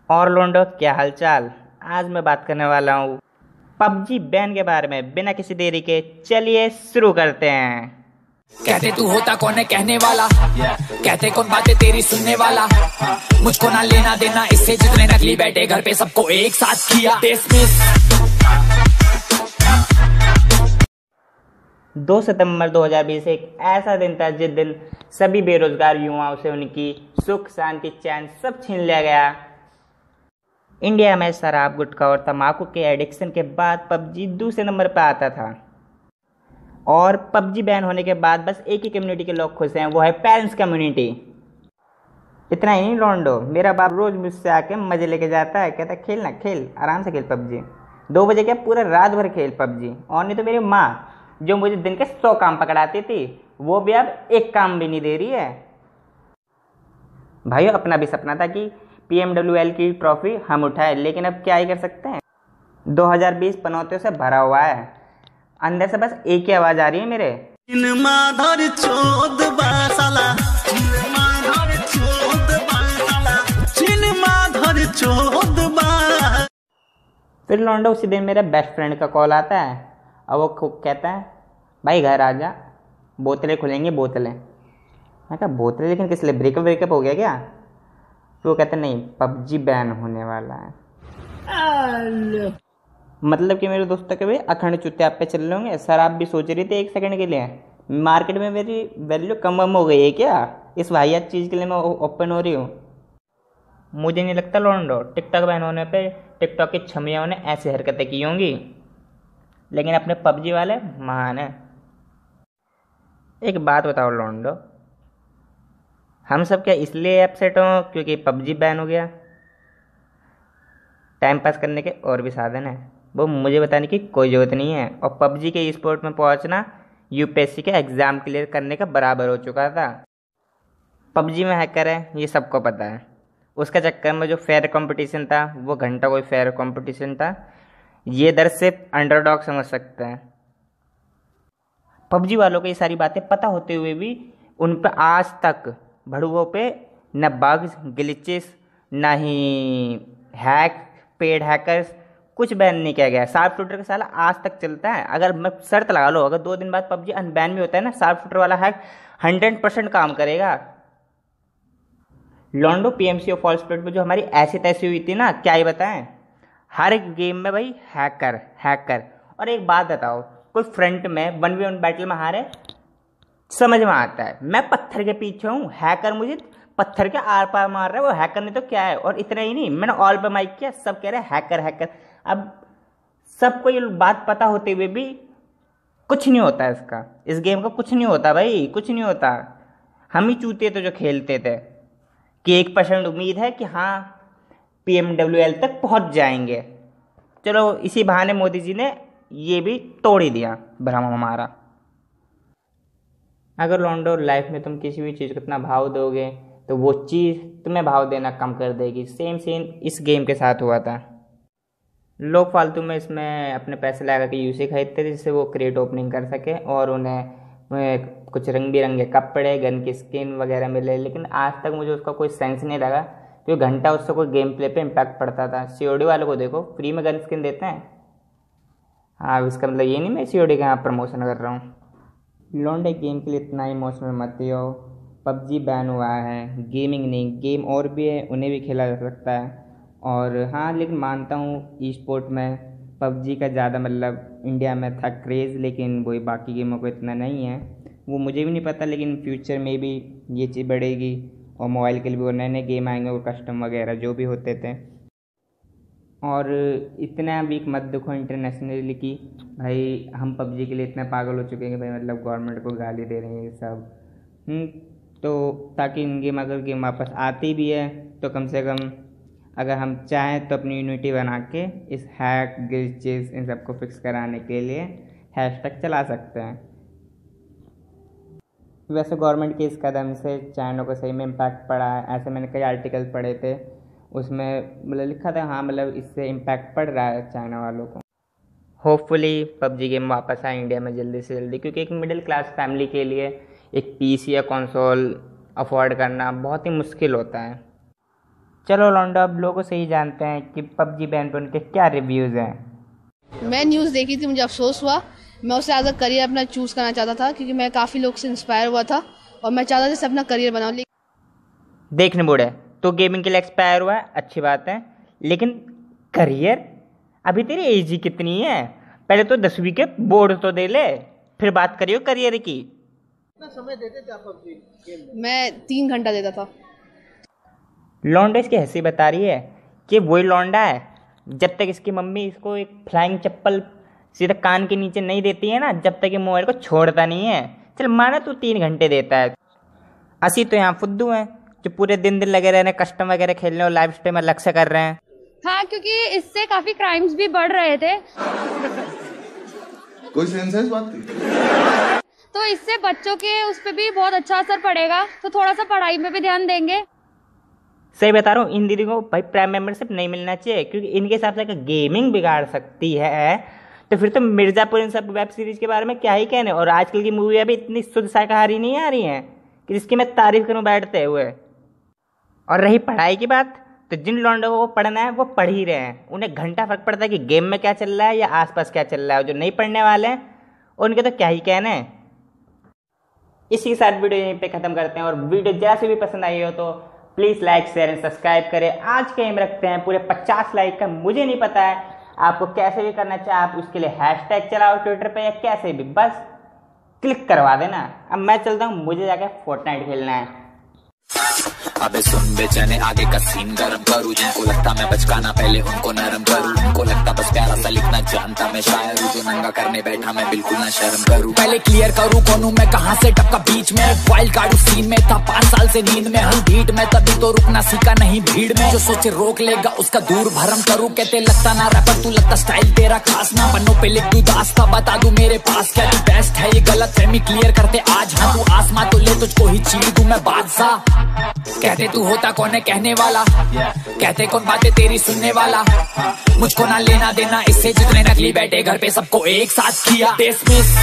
और लोंडो, क्या हालचाल। आज मैं बात करने वाला हूँ पबजी बैन के बारे में। बिना किसी देरी के चलिए शुरू करते हैं। कहते तू होता कौन है कहने वाला, कहते कौन बातें तेरी सुनने वाला, मुझको ना लेना देना इससे जितने नकली बैठे घर पे सबको एक साथ किया डिसमिस। 2 सितंबर 2020 एक ऐसा दिन था जिस दिन सभी बेरोजगार युवाओं से उनकी सुख शांति चैन सब छीन लिया गया। इंडिया में शराब गुटखा और तंबाकू के एडिक्शन के बाद पबजी दूसरे नंबर पर आता था। और पबजी बैन होने के बाद बस एक ही कम्युनिटी के लोग खुश हैं, वो है पेरेंट्स कम्युनिटी। इतना ही नहीं लोंडो, मेरा बाप रोज मुझसे आके मजे लेके जाता है, कहता है खेल ना खेल, आराम से खेल पबजी। 2 बजे क्या पूरा रात भर खेल पबजी। और नहीं तो मेरी माँ जो मुझे दिन के 100 काम पकड़ाती थी वो भी अब एक काम भी नहीं दे रही है। भाइयों, अपना भी सपना था कि PMWL की ट्रॉफी हम उठाए, लेकिन अब क्या ही कर सकते हैं। 2020 पनौतियों से भरा हुआ है। अंदर से बस एक ही आवाज आ रही है मेरे, फिर लौंडा उसी दिन मेरे बेस्ट फ्रेंड का कॉल आता है और वो खूब कहता है भाई घर आ जा, बोतलें खुलेंगी बोतलें। मैं कहा बोतलें, लेकिन किस लिए, ब्रेकअप हो गया क्या? तो वो कहते नहीं, पबजी बैन होने वाला है। मतलब कि मेरे दोस्तों के भी अखंड चुत्ते आप पे चल रहे होंगे। सर आप भी सोच रही थे 1 सेकंड के लिए मार्केट में मेरी वैल्यू कम हो गई है क्या इस वाहियात चीज़ के लिए मैं ओपन हो रही हूँ? मुझे नहीं लगता लोंडो टिकटॉक बैन होने पे टिकटॉक की छमियाओं ने ऐसी हरकतें की होंगी, लेकिन अपने पबजी वाले महान है। एक बात बताओ लोंडो, हम सब क्या इसलिए अपसेट हों क्योंकि पबजी बैन हो गया? टाइम पास करने के और भी साधन हैं, वो मुझे बताने की कोई ज़रूरत नहीं है। और पबजी के स्पोर्ट में पहुंचना UPSC के एग्ज़ाम क्लियर करने का बराबर हो चुका था। पबजी में हैकर है ये सबको पता है। उसका चक्कर में जो फेयर कंपटीशन था वो घंटा कोई फेयर कंपटीशन था, ये दर्द सिर्फ अंडरडॉग समझ सकते हैं। पबजी वालों को ये सारी बातें पता होते हुए भी उन पर आज तक भड़ुओं पे न बग्स ग्लिचेस न ही हैक पेड हैकर्स कुछ बैन नहीं किया गया। शार्प शूटर का साला आज तक चलता है। अगर मैं शर्त लगा लो, अगर 2 दिन बाद पबजी अनबैन भी होता है ना, शार्प शूटर वाला हैक 100% काम करेगा। लॉन्डो PMC और फॉल्स प्लेट पर जो हमारी ऐसी तैसी हुई थी ना, क्या ही बताएं। हर एक गेम में भाई हैकर। और एक बात बताओ, कोई फ्रंट में 1v1 बैटल में हारे समझ में आता है, मैं पत्थर के पीछे हूँ, हैकर मुझे पत्थर के आर पार मार रहा है, वो हैकर नहीं तो क्या है। और इतना ही नहीं, मैंने ऑल पे माइक किया, सब कह रहे हैं हैकर। अब सबको ये बात पता होते हुए भी कुछ नहीं होता है इसका, इस गेम का कुछ नहीं होता भाई, कुछ नहीं होता। हम ही चूते थे जो खेलते थे कि 1% उम्मीद है कि हाँ PMWL तक पहुंच जाएंगे। चलो इसी बहाने मोदी जी ने ये भी तोड़ ही दिया भ्रम हमारा। अगर लॉन्डो लाइफ में तुम किसी भी चीज़ को इतना भाव दोगे तो वो चीज़ तुम्हें भाव देना कम कर देगी। सेम सीन इस गेम के साथ हुआ था। लोग फालतू में इसमें अपने पैसे लगा के यूसी खरीदते थे जिससे वो क्रेट ओपनिंग कर सके और उन्हें कुछ रंग बिरंगे कपड़े गन की स्किन वगैरह मिले, लेकिन आज तक मुझे उसका कोई सेंस नहीं लगा क्योंकि घंटा उससे कोई गेम प्ले पे इम्पैक्ट पड़ता था। COD वालों को देखो, फ्री में गन स्किन देते हैं। हाँ, इसका मतलब ये नहीं मैं COD का यहाँ प्रमोशन कर रहा हूँ। लॉन्डे गेम के लिए इतना इमोशनल मत हो। पबजी बैन हुआ है, गेमिंग नहीं, गेम और भी है, उन्हें भी खेला जा सकता है। और हाँ, लेकिन मानता हूँ ई स्पोर्ट में पबजी का ज़्यादा मतलब इंडिया में था क्रेज़, लेकिन वही बाकी गेमों को इतना नहीं है। वो मुझे भी नहीं पता, लेकिन फ्यूचर में भी ये चीज़ बढ़ेगी और मोबाइल के लिए भी वो नए गेम आएंगे, वो कस्टम वगैरह जो भी होते थे। और इतना वीक मत देखो इंटरनेशनली कि भाई हम पबजी के लिए इतना पागल हो चुके हैं कि भाई मतलब गवर्नमेंट को गाली दे रहे हैं ये सब। तो ताकि इन गेम अगर गेम वापस आती भी है तो कम से कम अगर हम चाहें तो अपनी यूनिटी बना के इस हैक ग्लिचेस इन सबको फिक्स कराने के लिए हैशटैग चला सकते हैं। वैसे गवर्नमेंट के इस कदम से चाइना को सही में इम्पैक्ट पड़ा है, ऐसे मैंने कई आर्टिकल पढ़े थे, उसमें मतलब लिखा था हाँ मतलब इससे इम्पैक्ट पड़ रहा है चाइना वालों को। होपफुली पबजी गेम वापस आए इंडिया में जल्दी से जल्दी, क्योंकि एक मिडिल क्लास फैमिली के लिए एक PC या कंसोल अफोर्ड करना बहुत ही मुश्किल होता है। चलो लौंडा, अब लोगों से ही जानते हैं कि पबजी बैन पर उनके क्या रिव्यूज़ हैं। मैं न्यूज़ देखी थी, मुझे अफसोस हुआ। मैं उससे एज अ करियर अपना चूज़ करना चाहता था, क्योंकि मैं काफ़ी लोग से इंस्पायर हुआ था और मैं चाहता था जैसे अपना करियर बनाऊँ। देखने बूढ़े, तो गेमिंग के लिए एक्सपायर हुआ है, अच्छी बात है, लेकिन करियर? अभी तेरी एज ही कितनी है? पहले तो 10वीं के बोर्ड तो दे ले, फिर बात करियो करियर की। कितना समय देते थे आप पबजी गेम में? मैं 3 घंटा देता था। लौंडा इसकी हंसी बता रही है कि वही लौंडा है जब तक इसकी मम्मी इसको एक फ्लाइंग चप्पल सीधा कान के नीचे नहीं देती है ना, जब तक ये मोबाइल को छोड़ता नहीं है। चल माना तू 3 घंटे देता है। असी तो यहाँ फुद्दू हैं जो पूरे दिन लगे रह रहे हैं कस्टम वगैरह खेलने और लाइव स्ट्रीम अलग से कर रहे हैं। हाँ, क्योंकि इससे काफी क्राइम्स भी बढ़ रहे थे। कोई सेंस है इस बात की? तो इससे बच्चों के उस पर भी बहुत अच्छा असर पड़ेगा, तो थोड़ा सा पढ़ाई में भी ध्यान देंगे। सही बता रहा हूँ, इन दीदी को भाई प्राइम मेंबरशिप नहीं मिलना चाहिए, क्योंकि इनके हिसाब से अगर गेमिंग बिगाड़ सकती है तो फिर तो मिर्जापुर इन सब वेब सीरीज के बारे में क्या ही कहने। और आजकल की मूवी अभी इतनी शुद्ध शाकाहारी नहीं आ रही हैं कि जिसकी मैं तारीफ करूँ बैठते हुए। और रही पढ़ाई की बात, तो जिन लौंडों को पढ़ना है वो पढ़ ही रहे हैं। उन्हें घंटा फर्क पड़ता है कि गेम में क्या चल रहा है या आसपास क्या चल रहा है। जो नहीं पढ़ने वाले हैं उनके तो क्या ही कहने। इसी के साथ वीडियो यहीं पे ख़त्म करते हैं। और वीडियो जैसे भी पसंद आई हो तो please like share and subscribe करें। आज का एम रखते हैं पूरे 50 लाइक का। मुझे नहीं पता है आपको कैसे भी करना चाहिए, आप उसके लिए हैशटैग चलाओ ट्विटर पे या कैसे भी, बस क्लिक करवा देना। अब मैं चलता हूँ, मुझे जाकर फोर्टनाइट खेलना है। अबे सुन बेचैने आगे का सीन गरम करूं, जिनको लगता मैं बचकाना पहले उनको नरम करूं, उनको लगता बस प्यारा सा लिखना जानता मैं शायर हूं, जो नंगा करने बैठा मैं बिल्कुल ना शर्म करूं। पहले क्लियर करूं कौन हूं मैं, कहां से टपका बीच में, वाइल्ड कार्ड सीन में था 5 साल से नींद में हूं भीड़ में, तभी तो रुकना सीखा नहीं भीड़ में, जो सोचे रोक लेगा उसका दूर भरम करूं। कहते लगता ना रैपर तू, लगता स्टाइल तेरा खास ना, पन्नों पे लिख दूं दास्ता, बता दूं मेरे पास क्या तू बेस्ट है, ये गलत फहमी क्लियर करते आज। हाँ तू आसमां तो ले, तुझको ही चीर दूं मैं बादशाह। कहते तू होता कौन है कहने वाला, कहते कौन बातें तेरी सुनने वाला, मुझको ना लेना देना इससे जितने नकली बैठे घर पे सबको एक साथ किया डिसमिस।